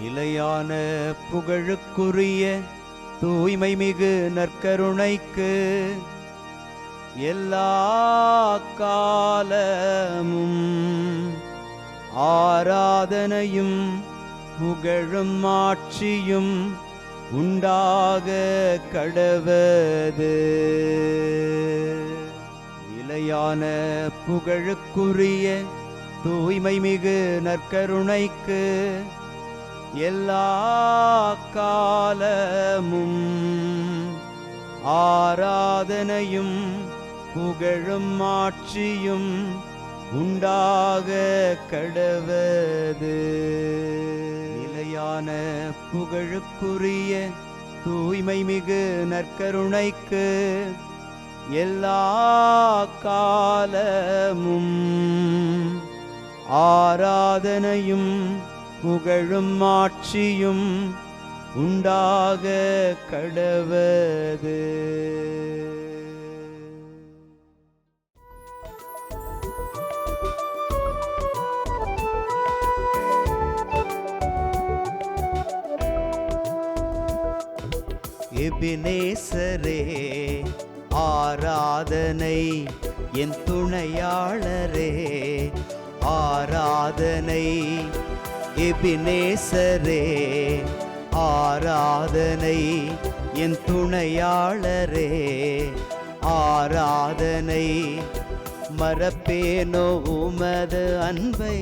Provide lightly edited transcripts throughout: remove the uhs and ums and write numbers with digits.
நிலையான புகழுக்குரிய தூய்மை மிகு நற்கருணைக்கு எல்லா காலமும் ஆராதனையும் புகழும் ஆட்சியும் உண்டாக கடவது. நிலையான புகழுக்குரிய தூய்மை மிகு நற்கருணைக்கு எல்லா காலமும் ஆராதனையும் புகழும் ஆட்சியும் உண்டாக கடவது. நிலையான புகழுக்குரிய தூய்மை மிகு நற்கருணைக்கு எல்லா காலமும் ஆராதனையும் புகழும் ஆட்சியும் உண்டாக கடவது. எபினேசரே ஆராதனை, என் துணையாளரே ஆராதனை. எபினேசரே ஆராதனை, என் துணையாளரே ஆராதனை. மறப்பேனோ உமது அன்பை,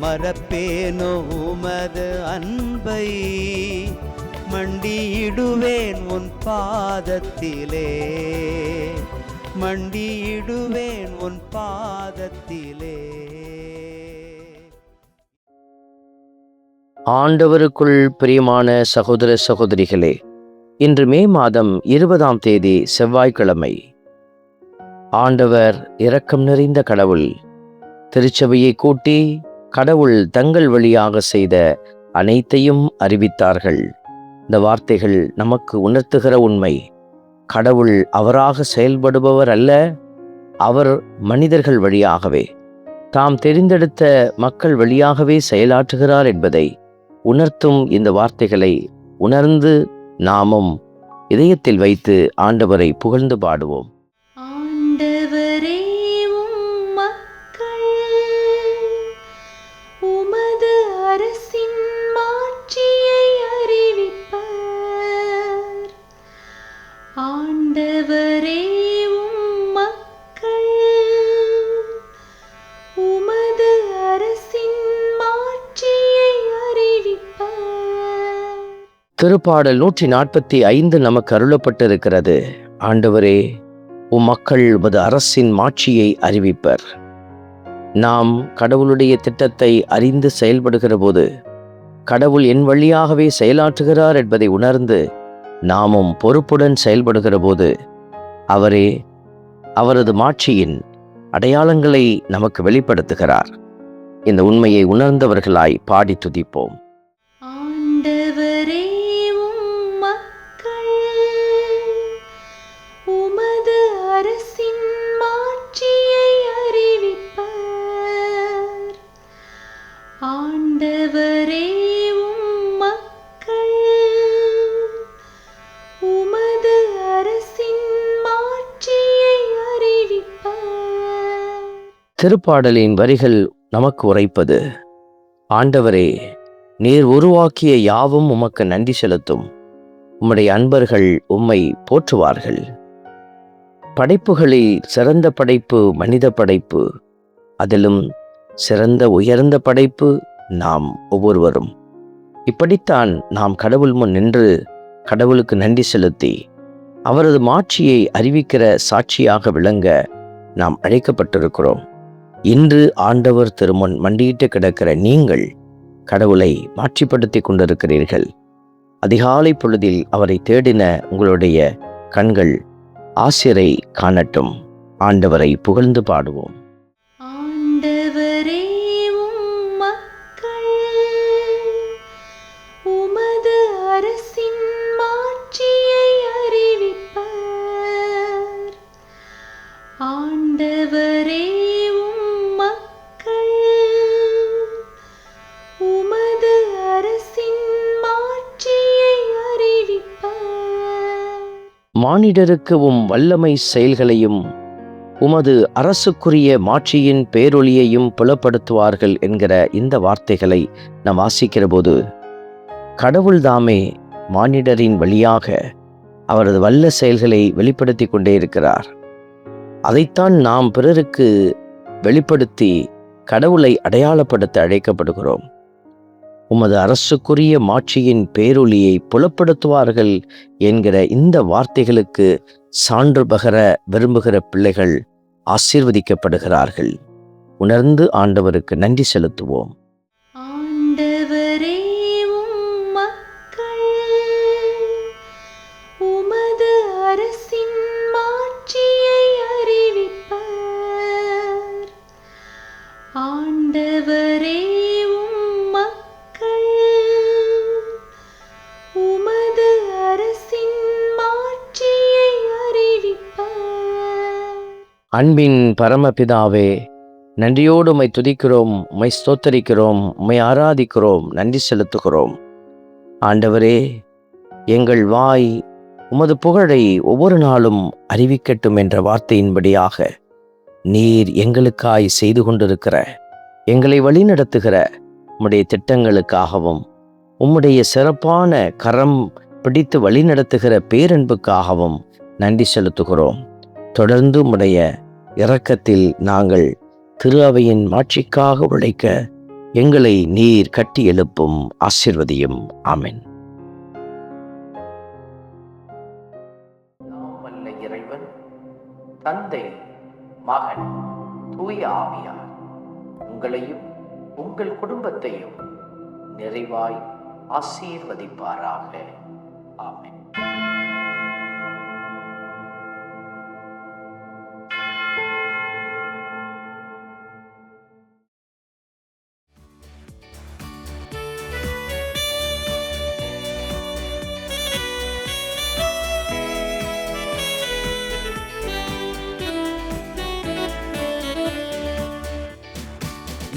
மறப்பேனோ உமது அன்பை. மண்டியிடுவேன் உன் பாதத்திலே, மண்டியிடுவேன் உன் பாதத்திலே. ஆண்டவருக்குள் பிரியமான சகோதர சகோதரிகளே, இன்று மே மாதம் 20ஆம் தேதி செவ்வாய்க்கிழமை. ஆண்டவர் இரக்கம் நிறைந்த கடவுள். திருச்சபையை கூட்டி கடவுள் தங்கள் வழியாக செய்த அனைத்தையும் அறிவித்தார்கள். இந்த வார்த்தைகள் நமக்கு உணர்த்துகிற உண்மை, கடவுள் அவராக செயல்படுபவர் அல்ல, அவர் மனிதர்கள் வழியாகவே, தாம் தெரிந்தெடுத்த மக்கள் வழியாகவே செயலாற்றுகிறார் என்பதை உணர்த்தும் இந்த வார்த்தைகளை உணர்ந்து நாமும் இதயத்தில் வைத்து ஆண்டவரை புகழ்ந்து பாடுவோம். ஆண்டவரே, உம் மக்கள் உமது அரசின் மாட்சியை அறிவிப்பர். ஆண்டவரே, உம் மக்கள் உமது அரசின் மாட்சியை அறிவிப்பர். திருப்பாடல் 145 நமக்கு அருளப்பட்டிருக்கிறது. ஆண்டவரே, உம் மக்கள் உமது அரசின் மாட்சியை அறிவிப்பர். நாம் கடவுளுடைய திட்டத்தை அறிந்து செயல்படுகிற போது, கடவுள் என் வழியாகவே செயலாற்றுகிறார் என்பதை உணர்ந்து நாமும் பொறுப்புடன் செயல்படுகிற போது, அவரே அவரது மாட்சியின் அடையாளங்களை நமக்கு வெளிப்படுத்துகிறார். இந்த உண்மையை உணர்ந்தவர்களாய் பாடி துதிப்போம். ஆண்டவரே, உம் மக்கள் உமது அரசின் மாட்சியை அறிவிப்பர். ஆண்டவரே, உம் மக்கள் உமது அரசின் மாட்சியை அறிவிப்பர். திருப்பாடலின் வரிகள் நமக்கு உரைப்பது, ஆண்டவரே, நீர் உருவாக்கிய யாவும் உமக்கு நன்றி செலுத்தும். உம்முடைய அன்பர்கள் உம்மை போற்றுவார்கள். படைப்புகளில் சிறந்த படைப்பு மனித படைப்பு, அதிலும் சிறந்த உயர்ந்த படைப்பு நாம் ஒவ்வொருவரும். இப்படித்தான் நாம் கடவுள் முன் நின்று கடவுளுக்கு நன்றி செலுத்தி அவரது மாட்சியை அறிவிக்கிற சாட்சியாக விளங்க நாம் அழைக்கப்பட்டிருக்கிறோம். இன்று ஆண்டவர் திருமுன் மண்டியிட்டு கிடக்கிற நீங்கள் கடவுளை மாட்சிப்படுத்தி கொண்டிருக்கிறீர்கள். அதிகாலை பொழுதில் அவரை தேடின உங்களுடைய கண்கள் ஆசிரை காணட்டும். ஆண்டவரை புகழ்ந்து பாடுவோம். ஆண்டவரே, உம் மக்கள் உமது அரசின் மாட்சியை அறிவிப்பர். ஆண்டவரே, உம் மக்கள் உமது மானிடருக்கு வல்லமை செயல்களையும் உமது அரசுக்குரிய மாட்சியின் பேரொளியையும் புலப்படுத்துவார்கள் என்கிற இந்த வார்த்தைகளை நாம் வாசிக்கிற போது கடவுள்தாமே மானிடரின் வழியாக அவரது வல்ல செயல்களை வெளிப்படுத்தி கொண்டே இருக்கிறார். அதைத்தான் நாம் பிறருக்கு வெளிப்படுத்தி கடவுளை அடையாளப்படுத்த அழைக்கப்படுகிறோம். உமது அரசுக்குரிய மாட்சியின் பேரொளியை புலப்படுத்துவார்கள் என்கிற இந்த வார்த்தைகளுக்கு சான்று பகர விரும்புகிற பிள்ளைகள் ஆசீர்வதிக்கப்படுகிறார்கள். உணர்ந்து ஆண்டவருக்கு நன்றி செலுத்துவோம். ஆண்டவரே, உம் மக்கள் உமது அரசின் மாட்சியை அறிவிப்பர். ஆண்டவரே, உம் மக்கள் உமது அரசின் மாட்சியை அறிவிப்பர். அன்பின் பரமபிதாவே, நன்றியோடு உம்மை துதிக்கிறோம், உம்மை ஸ்தோத்தரிக்கிறோம், உம்மை ஆராதிக்கிறோம், நன்றி செலுத்துகிறோம். ஆண்டவரே, எங்கள் வாய் உமது புகழை ஒவ்வொரு நாளும் அறிவிக்கட்டும் என்ற வார்த்தையின்படியாக நீர் எங்களுக்காய் செய்து கொண்டிருக்கிற, எங்களை வழிநடத்துகிற உம்முடைய திட்டங்களுக்காகவும் உம்முடைய சிறப்பான கரம் பிடித்து வழிநடத்துகிற பேரன்புக்காகவும் நன்றி செலுத்துகிறோம். தொடர்ந்து உம்முடைய இரக்கத்தில் நாங்கள் திரு அவையின் மாட்சிக்காக உழைக்க எங்களை நீர் கட்டி எழுப்பும், ஆசீர்வதியும். ஆமென். வல்ல இறைவன் தந்தை, மகன், தூய ஆவியார் உங்களையும் உங்கள் குடும்பத்தையும் நிறைவாய் ஆசீர்வதிப்பாராக. ஆமென்.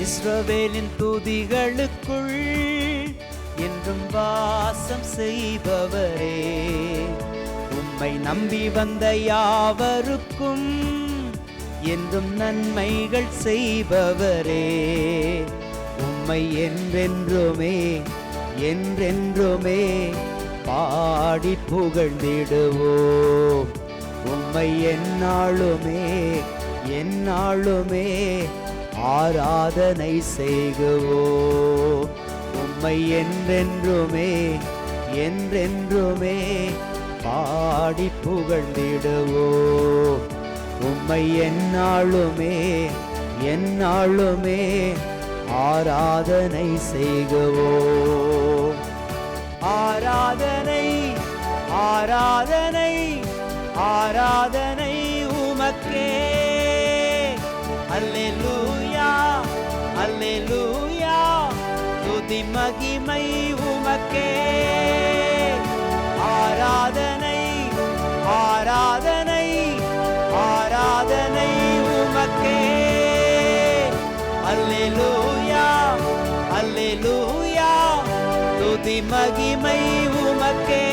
இஸ்ரவேலின் துதிகளுக்குள் என்றும் வாசம் செய்பவரே, உம்மை நம்பி வந்த யாவருக்கும் என்றும் நன்மைகள் செய்பவரே, உம்மை என்றென்றுமே என்றென்றுமே பாடி புகழ்ந்திடுவோம். உம்மை எந்நாளுமே எந்நாளுமே ஆராதனை செய்குவோம். உம்மை என்றென்றுமே என்றென்றுமே பாடி புகழ்ந்திடுவோம். உம்மை எந்நாளுமே எந்நாளுமே ஆராதனை செய்குவோம். ஆராதனை ஆராதனை ஆராதனை உமக்கே. அல்லேலூயா அல்லேலூயா, துதி மகிமை உமக்கே. ஆராதனை ஆராதனை ஆராதனை உமக்கே. அல்லேலூயா அல்லேலூயா, துதி மகிமை உமக்கே.